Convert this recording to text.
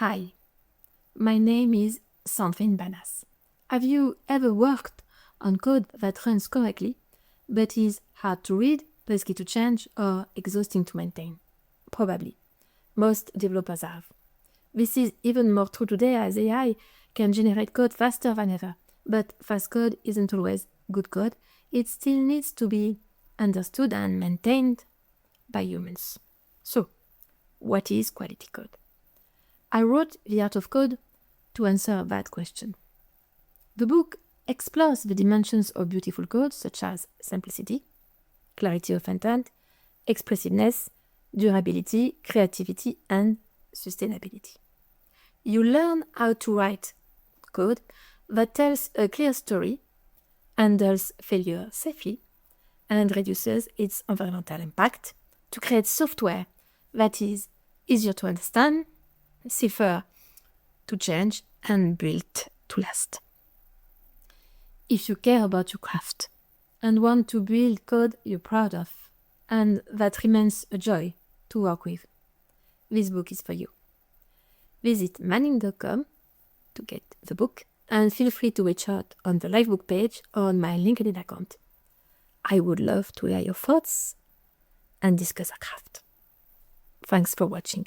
Hi, my name is Sandrine Banas. Have you ever worked on code that runs correctly, but is hard to read, risky to change, or exhausting to maintain? Probably. Most developers have. This is even more true today as AI can generate code faster than ever. But fast code isn't always good code. It still needs to be understood and maintained by humans. So, what is quality code? I wrote The Art of Code to answer that question. The book explores the dimensions of beautiful code such as simplicity, clarity of intent, expressiveness, durability, creativity, and sustainability. You learn how to write code that tells a clear story, handles failure safely, and reduces its environmental impact to create software that is easier to understand, safer to change, and built to last. If you care about your craft and want to build code you're proud of and that remains a joy to work with, this book is for you. Visit manning.com to get the book and feel free to reach out on the livebook page or on my LinkedIn account. I would love to hear your thoughts and discuss our craft. Thanks for watching.